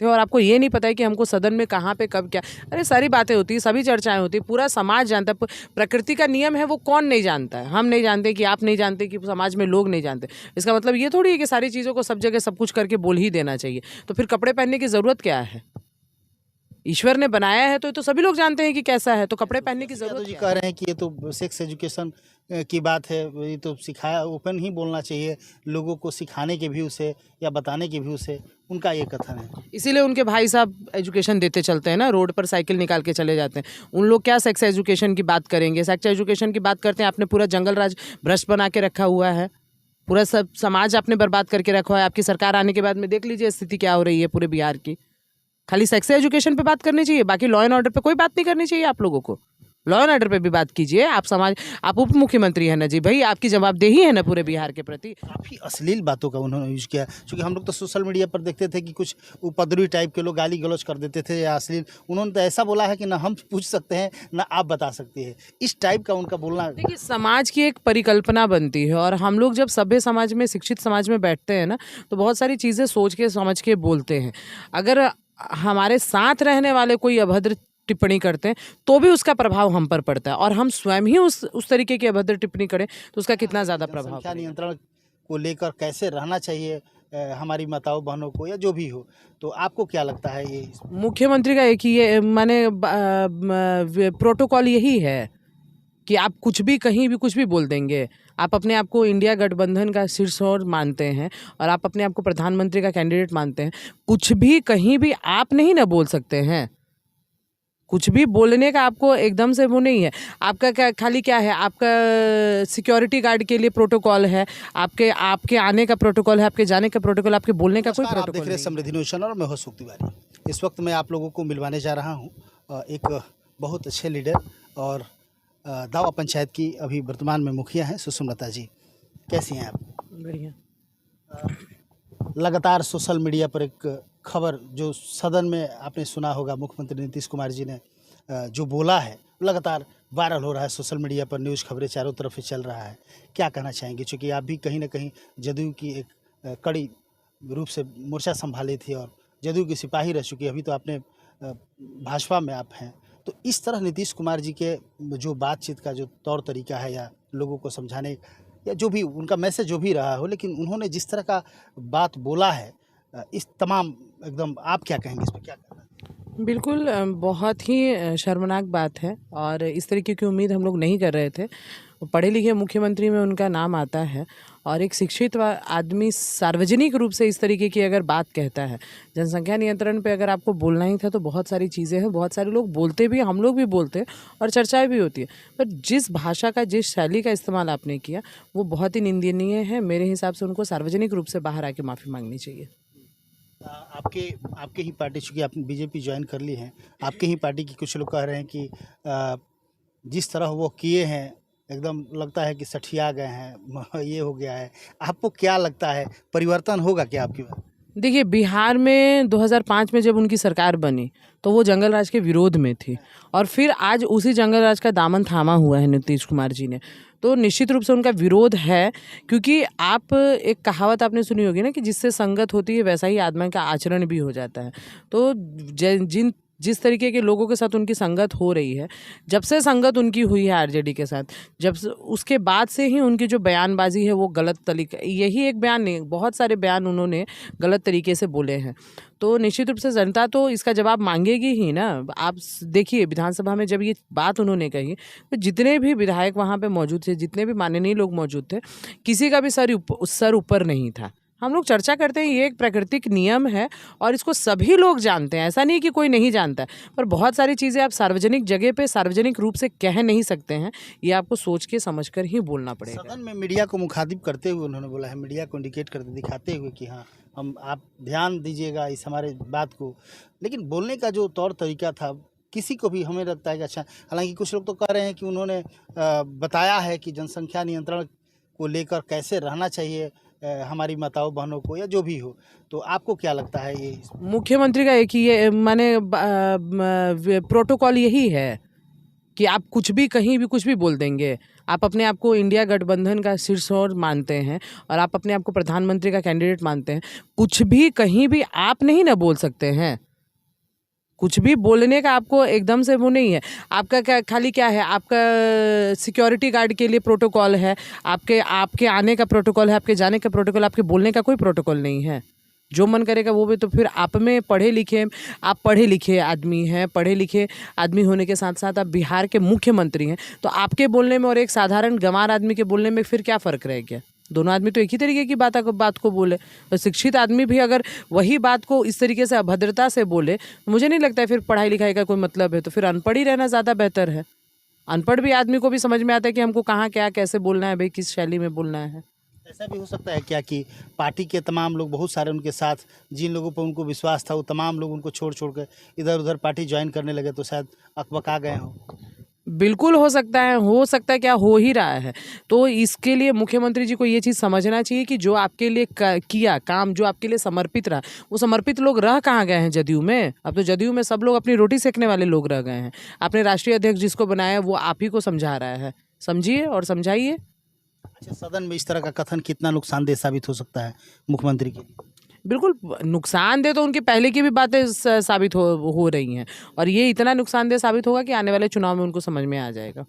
थे और आपको ये नहीं पता है कि हमको सदन में कहाँ पे कब क्या, अरे सारी बातें होती है, सभी चर्चाएं होती है, पूरा समाज जानता है। प्रकृति का नियम है वो कौन नहीं जानता है, हम नहीं जानते कि आप नहीं जानते कि समाज में लोग नहीं जानते। इसका मतलब ये थोड़ी है कि सारी चीज़ों को सब जगह सब कुछ करके बोल ही देना चाहिए। तो फिर कपड़े पहनने की ज़रूरत क्या है? ईश्वर ने बनाया है तो सभी लोग जानते हैं कि कैसा है, तो कपड़े पहनने की यादव ज़रूरत जी क्या कह है? रहे हैं कि ये तो सेक्स एजुकेशन की बात है, ये तो सिखाया, ओपन ही बोलना चाहिए, लोगों को सिखाने के व्यू से या बताने के व्यू से, उनका ये कथन है। इसीलिए उनके भाई साहब एजुकेशन देते चलते हैं ना, रोड पर साइकिल निकाल के चले जाते हैं। उन लोग क्या सेक्स एजुकेशन की बात करेंगे? सेक्स एजुकेशन की बात करते हैं, आपने पूरा जंगल राज भ्रष्ट बना के रखा हुआ है, पूरा सब समाज आपने बर्बाद करके रखा हुआ है। आपकी सरकार आने के बाद में देख लीजिए स्थिति क्या हो रही है पूरे बिहार की। खाली सेक्स एजुकेशन पे बात करनी चाहिए, बाकी लॉ एंड ऑर्डर पे कोई बात नहीं करनी चाहिए आप लोगों को। लॉ एंड ऑर्डर पे भी बात कीजिए। आप समाज, आप उप मुख्यमंत्री हैं ना जी भाई, आपकी जवाबदेही है ना पूरे बिहार के प्रति। काफ़ी अश्लील बातों का उन्होंने यूज़ किया, क्योंकि हम लोग तो सोशल मीडिया पर देखते थे कि कुछ उपद्रवी टाइप के लोग गाली गलौज कर देते थे या अश्लील। उन्होंने तो ऐसा बोला है कि ना हम पूछ सकते हैं ना आप बता सकते हैं, इस टाइप का उनका बोलना। देखिए, समाज की एक परिकल्पना बनती है और हम लोग जब सभ्य समाज में, शिक्षित समाज में बैठते हैं ना, तो बहुत सारी चीज़ें सोच के समझ के बोलते हैं। अगर हमारे साथ रहने वाले कोई अभद्र टिप्पणी करते हैं तो भी उसका प्रभाव हम पर पड़ता है, और हम स्वयं ही उस तरीके की अभद्र टिप्पणी करें तो उसका कितना ज़्यादा प्रभाव जनसंख्या पड़ेगा। नियंत्रण को लेकर कैसे रहना चाहिए हमारी माताओं बहनों को या जो भी हो, तो आपको क्या लगता है ये? मुख्यमंत्री का एक ही ये माने प्रोटोकॉल यही है कि आप कुछ भी कहीं भी कुछ भी बोल देंगे। आप अपने आप को इंडिया गठबंधन का शीर्षोर मानते हैं और आप अपने आप को प्रधानमंत्री का कैंडिडेट मानते हैं, कुछ भी कहीं भी आप नहीं ना बोल सकते हैं। कुछ भी बोलने का आपको एकदम से वो नहीं है। आपका क्या खाली क्या है, आपका सिक्योरिटी गार्ड के लिए प्रोटोकॉल है, आपके आपके आने का प्रोटोकॉल है, आपके जाने का प्रोटोकॉल, आपके बोलने का कोई नमस्कार, आप देख प्रोटोकॉल रहे हैं नहीं है। समृद्धि न्यूज़ चैनल और मैं हूं सुख तिवारी। इस वक्त मैं आप लोगों को मिलवाने जा रहा हूं एक बहुत अच्छे लीडर और दावा पंचायत की अभी वर्तमान में मुखिया हैं सुषमलता जी। कैसी हैं आप? बढ़िया। लगातार सोशल मीडिया पर एक खबर जो सदन में आपने सुना होगा, मुख्यमंत्री नीतीश कुमार जी ने जो बोला है, लगातार वायरल हो रहा है सोशल मीडिया पर, न्यूज़ खबरें चारों तरफ से चल रहा है। क्या कहना चाहेंगे, चूँकि आप भी कहीं ना कहीं जदयू की एक कड़ी रूप से मोर्चा संभाली थी और जदयू की सिपाही रह चुकी, अभी तो आपने भाजपा में आप हैं, तो इस तरह नीतीश कुमार जी के जो बातचीत का जो तौर तरीका है या लोगों को समझाने या जो भी उनका मैसेज जो भी रहा हो, लेकिन उन्होंने जिस तरह का बात बोला है, इस तमाम एकदम आप क्या कहेंगे इस पर, क्या कहना है? बिल्कुल बहुत ही शर्मनाक बात है और इस तरीके की उम्मीद हम लोग नहीं कर रहे थे। पढ़े लिखे मुख्यमंत्री में उनका नाम आता है और एक शिक्षित आदमी सार्वजनिक रूप से इस तरीके की अगर बात कहता है, जनसंख्या नियंत्रण पे अगर आपको बोलना ही था तो बहुत सारी चीज़ें हैं, बहुत सारे लोग बोलते भी, हम लोग भी बोलते हैं और चर्चाएं भी होती है, पर जिस भाषा का, जिस शैली का इस्तेमाल आपने किया वो बहुत ही निंदनीय है। मेरे हिसाब से उनको सार्वजनिक रूप से बाहर आके माफ़ी मांगनी चाहिए। आपके आपके ही पार्टी, चूँकि आपने बीजेपी ज्वाइन कर ली है, आपके ही पार्टी के कुछ लोग कह रहे हैं कि जिस तरह वो किए हैं एकदम लगता है कि सठिया गए हैं, ये हो गया है। आपको क्या लगता है, परिवर्तन होगा क्या आपकी बात? देखिए, बिहार में 2005 में जब उनकी सरकार बनी तो वो जंगल राज के विरोध में थी और फिर आज उसी जंगल राज का दामन थामा हुआ है नीतीश कुमार जी ने, तो निश्चित रूप से उनका विरोध है। क्योंकि आप, एक कहावत आपने सुनी होगी ना कि जिससे संगत होती है वैसा ही आदमी का आचरण भी हो जाता है। तो जिस तरीके के लोगों के साथ उनकी संगत हो रही है, जब से संगत उनकी हुई है आरजेडी के साथ, जब से उसके बाद से ही उनकी जो बयानबाजी है वो गलत तरीके, यही एक बयान नहीं, बहुत सारे बयान उन्होंने गलत तरीके से बोले हैं। तो निश्चित रूप से जनता तो इसका जवाब मांगेगी ही ना। आप देखिए विधानसभा में जब ये बात उन्होंने कही तो जितने भी विधायक वहाँ पे मौजूद थे, जितने भी माननीय लोग मौजूद थे, किसी का भी सर ऊपर नहीं था। हम लोग चर्चा करते हैं, ये एक प्राकृतिक नियम है और इसको सभी लोग जानते हैं, ऐसा नहीं कि कोई नहीं जानता है, पर बहुत सारी चीज़ें आप सार्वजनिक जगह पे सार्वजनिक रूप से कह नहीं सकते हैं, ये आपको सोच के समझ कर ही बोलना पड़ेगा। सदन में मीडिया को मुखातिब करते हुए उन्होंने बोला है, मीडिया को इंडिकेट करते दिखाते हुए कि हाँ, हम, आप ध्यान दीजिएगा इस हमारे बात को, लेकिन बोलने का जो तौर तरीका था किसी को भी हमें लगता है कि अच्छा, हालांकि कुछ लोग तो कह रहे हैं कि उन्होंने बताया है कि जनसंख्या नियंत्रण को लेकर कैसे रहना चाहिए हमारी माताओं बहनों को या जो भी हो, तो आपको क्या लगता है ये? मुख्यमंत्री का एक ही ये माने प्रोटोकॉल यही है कि आप कुछ भी कहीं भी कुछ भी बोल देंगे। आप अपने आप को इंडिया गठबंधन का शीर्षोर मानते हैं और आप अपने आप को प्रधानमंत्री का कैंडिडेट मानते हैं, कुछ भी कहीं भी आप नहीं ना बोल सकते हैं। कुछ भी बोलने का आपको एकदम से वो नहीं है। आपका क्या खाली क्या है, आपका सिक्योरिटी गार्ड के लिए प्रोटोकॉल है, आपके आने का प्रोटोकॉल है, आपके जाने का प्रोटोकॉल, आपके बोलने का कोई प्रोटोकॉल नहीं है। जो मन करेगा वो भी। तो फिर आप में आप पढ़े लिखे आदमी हैं, पढ़े लिखे आदमी होने के साथ साथ आप बिहार के मुख्यमंत्री हैं, तो आपके बोलने में और एक साधारण गंवार आदमी के बोलने में फिर क्या फ़र्क रह गया? दोनों आदमी तो एक ही तरीके की बात को बोले। तो शिक्षित आदमी भी अगर वही बात को इस तरीके से अभद्रता से बोले, तो मुझे नहीं लगता है फिर पढ़ाई लिखाई का कोई मतलब है। तो फिर अनपढ़ ही रहना ज़्यादा बेहतर है। अनपढ़ भी आदमी को भी समझ में आता है कि हमको कहाँ क्या कैसे बोलना है, भाई किस शैली में बोलना है। ऐसा भी हो सकता है क्या कि पार्टी के तमाम लोग, बहुत सारे उनके साथ जिन लोगों पर उनको विश्वास था, वो तमाम लोग उनको छोड़ कर इधर उधर पार्टी ज्वाइन करने लगे, तो शायद अकबका गए हों? बिल्कुल हो सकता है, क्या हो ही रहा है। तो इसके लिए मुख्यमंत्री जी को ये चीज़ समझना चाहिए कि जो आपके लिए किया काम, जो आपके लिए समर्पित रहा, वो समर्पित लोग रह कहाँ गए हैं जदयू में? अब तो जदयू में सब लोग अपनी रोटी सेकने वाले लोग रह गए हैं। आपने राष्ट्रीय अध्यक्ष जिसको बनाया वो आप ही को समझा रहा है। समझिए और समझाइए। अच्छा, सदन में इस तरह का कथन कितना नुकसानदेह साबित हो सकता है मुख्यमंत्री के लिए? बिल्कुल नुकसानदेह तो उनकी पहले की भी बातें साबित हो रही हैं, और ये इतना नुकसानदेह साबित होगा कि आने वाले चुनाव में उनको समझ में आ जाएगा।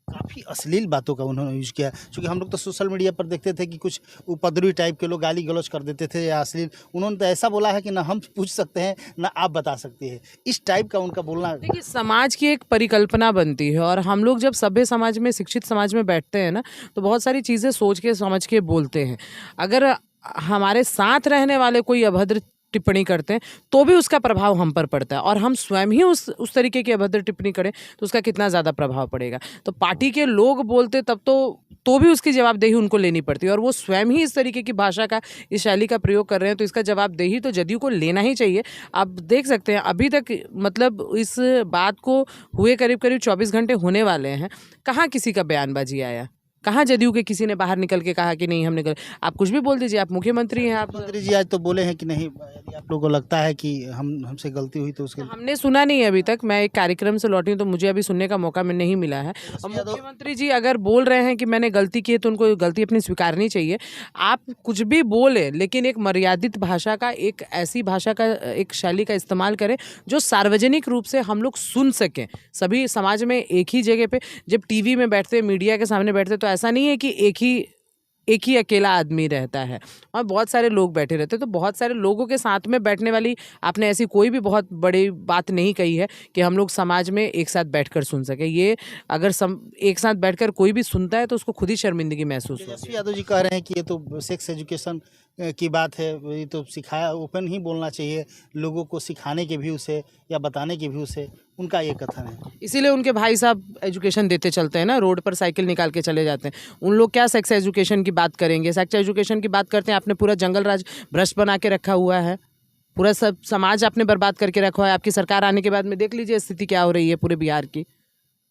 काफ़ी अश्लील बातों का उन्होंने यूज़ किया, क्योंकि हम लोग तो सोशल मीडिया पर देखते थे कि कुछ उपद्रवी टाइप के लोग गाली गलौज कर देते थे या अश्लील। उन्होंने तो ऐसा बोला है कि ना हम पूछ सकते हैं ना आप बता सकते हैं, इस टाइप का उनका बोलना। देखिए, समाज की एक परिकल्पना बनती है, और हम लोग जब सभ्य समाज में, शिक्षित समाज में बैठते हैं ना, तो बहुत सारी चीज़ें सोच के समझ के बोलते हैं। अगर हमारे साथ रहने वाले कोई अभद्र टिप्पणी करते हैं तो भी उसका प्रभाव हम पर पड़ता है, और हम स्वयं ही उस तरीके की अभद्र टिप्पणी करें तो उसका कितना ज़्यादा प्रभाव पड़ेगा। तो पार्टी के लोग बोलते तब तो भी उसकी जवाबदेही उनको लेनी पड़ती है, और वो स्वयं ही इस तरीके की भाषा का, इस शैली का प्रयोग कर रहे हैं, तो इसका जवाबदेही तो जदयू को लेना ही चाहिए। आप देख सकते हैं अभी तक, मतलब इस बात को हुए करीब करीब 24 घंटे होने वाले हैं, कहाँ किसी का बयानबाजी आया? कहाँ जदयू के किसी ने बाहर निकल के कहा कि नहीं हम निकल? आप कुछ भी बोल दीजिए, आप मुख्यमंत्री हैं। आप मुख्यमंत्री जी आज तो बोले हैं कि नहीं, यदि आप लोगों को लगता है कि हमसे गलती हुई तो उसके लिए। हमने सुना नहीं है अभी तक। मैं एक कार्यक्रम से लौटी हूँ तो मुझे अभी सुनने का मौका में नहीं मिला है। और मुख्यमंत्री जी अगर बोल रहे हैं कि मैंने गलती की है तो उनको गलती अपनी स्वीकारनी चाहिए। आप कुछ भी बोले, लेकिन एक मर्यादित भाषा का, एक ऐसी भाषा का, एक शैली का इस्तेमाल करें जो सार्वजनिक रूप से हम लोग सुन सकें। सभी समाज में एक ही जगह पे जब टीवी में बैठते, मीडिया के सामने बैठते, तो ऐसा नहीं है कि एक ही अकेला आदमी रहता है और बहुत सारे लोग बैठे रहते हैं। तो बहुत सारे लोगों के साथ में बैठने वाली आपने ऐसी कोई भी बहुत बड़ी बात नहीं कही है कि हम लोग समाज में एक साथ बैठकर सुन सके। ये अगर एक साथ बैठकर कोई भी सुनता है तो उसको खुद ही शर्मिंदगी महसूस होती है। तेजस्वी यादव जी कह रहे हैं कि ये तो सेक्स एजुकेशन की बात है, ये तो सिखाया, ओपन ही बोलना चाहिए, लोगों को सिखाने के व्यू से या बताने के व्यू से, उनका ये कथन है। इसीलिए उनके भाई साहब एजुकेशन देते चलते हैं ना, रोड पर साइकिल निकाल के चले जाते हैं। उन लोग क्या सेक्स एजुकेशन की बात करेंगे? सेक्स एजुकेशन की बात करते हैं, आपने पूरा जंगल राज भ्रष्ट बना के रखा हुआ है, पूरा सब समाज आपने बर्बाद करके रखा हुआ है। आपकी सरकार आने के बाद में देख लीजिए स्थिति क्या हो रही है पूरे बिहार की।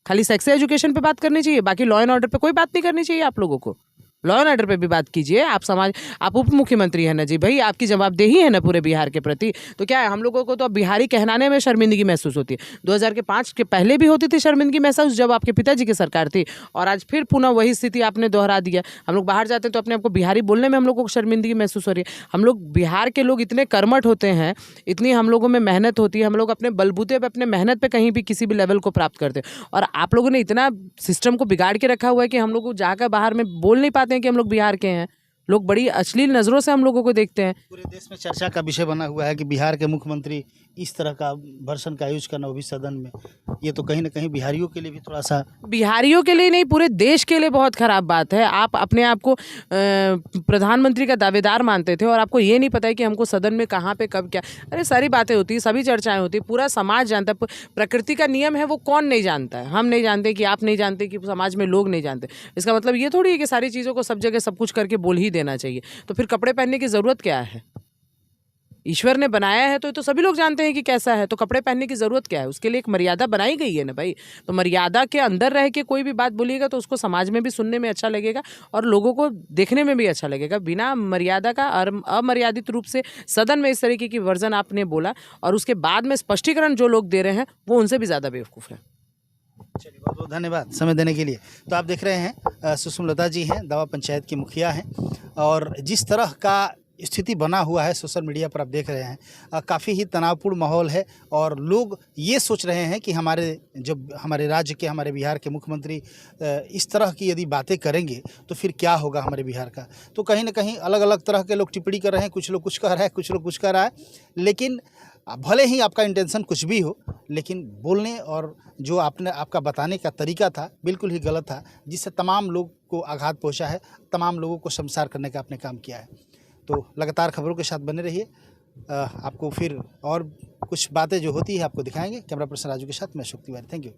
खाली सेक्स एजुकेशन पे बात करनी चाहिए, बाकी लॉ एंड ऑर्डर पे कोई बात नहीं करनी चाहिए आप लोगों को। लॉ एंड ऑर्डर पे भी बात कीजिए। आप उप मुख्यमंत्री हैं ना जी भाई, आपकी जवाबदेही है ना पूरे बिहार के प्रति। तो क्या है, हम लोगों को तो अब बिहारी कहलाने में शर्मिंदगी महसूस होती है। 2005 के पहले भी होती थी शर्मिंदगी महसूस जब आपके पिताजी की सरकार थी, और आज फिर पुनः वही स्थिति आपने दोहरा दिया। हम लोग बाहर जाते हैं तो अपने आपको बिहारी बोलने में हम लोग को शर्मिंदगी महसूस हो रही है। हम लोग बिहार के लोग इतने कर्मठ होते हैं, इतनी हम लोगों में मेहनत होती है, हम लोग अपने बलबूते पर, अपने मेहनत पर कहीं भी किसी भी लेवल को प्राप्त करते हैं। और आप लोगों ने इतना सिस्टम को बिगाड़ के रखा हुआ है कि हम लोग जाकर बाहर में बोल नहीं पाते हैं कि हम लोग बिहार के हैं। लोग बड़ी अश्लील नज़रों से हम लोगों को देखते हैं। पूरे देश में चर्चा का विषय बना हुआ है कि बिहार के मुख्यमंत्री इस तरह का वर्षन का यूज करना, वो भी सदन में, ये तो कहीं ना कहीं बिहारियों के लिए भी थोड़ा सा, बिहारियों के लिए नहीं पूरे देश के लिए बहुत ख़राब बात है। आप अपने आप को प्रधानमंत्री का दावेदार मानते थे और आपको ये नहीं पता है कि हमको सदन में कहाँ पे कब क्या, अरे सारी बातें होती है, सभी चर्चाएं होती है, पूरा समाज जानता है। प्रकृति का नियम है वो कौन नहीं जानता है? हम नहीं जानते कि आप नहीं जानते कि समाज में लोग नहीं जानते। इसका मतलब ये थोड़ी है कि सारी चीज़ों को सब जगह सब कुछ करके बोल ही देना चाहिए। तो फिर कपड़े पहनने की ज़रूरत क्या है? ईश्वर ने बनाया है तो सभी लोग जानते हैं कि कैसा है, तो कपड़े पहनने की ज़रूरत क्या है? उसके लिए एक मर्यादा बनाई गई है ना भाई। तो मर्यादा के अंदर रह के कोई भी बात बोलिएगा तो उसको समाज में भी सुनने में अच्छा लगेगा और लोगों को देखने में भी अच्छा लगेगा। बिना मर्यादा का और अमर्यादित रूप से सदन में इस तरीके की वर्जन आपने बोला और उसके बाद में स्पष्टीकरण जो लोग दे रहे हैं वो उनसे भी ज़्यादा बेवकूफ़ है। चलिए, बहुत बहुत धन्यवाद समय देने के लिए। तो आप देख रहे हैं सुषमलता जी हैं, दवा पंचायत की मुखिया हैं, और जिस तरह का स्थिति बना हुआ है सोशल मीडिया पर आप देख रहे हैं, काफ़ी ही तनावपूर्ण माहौल है, और लोग ये सोच रहे हैं कि हमारे राज्य के, हमारे बिहार के मुख्यमंत्री इस तरह की यदि बातें करेंगे तो फिर क्या होगा हमारे बिहार का। तो कहीं ना कहीं अलग अलग तरह के लोग टिप्पणी कर रहे हैं, कुछ लोग कुछ कह रहे हैं, कुछ लोग कुछ कह रहा है, लेकिन भले ही आपका इंटेंशन कुछ भी हो, लेकिन बोलने और जो आपका बताने का तरीका था बिल्कुल ही गलत था, जिससे तमाम लोग को आघात पहुंचा है, तमाम लोगों को शर्मसार करने का आपने काम किया है। तो लगातार खबरों के साथ बने रहिए, आपको फिर और कुछ बातें जो होती है आपको दिखाएंगे। कैमरा पर्सन राजू के साथ मैं अशोक तिवारी, थैंक यू।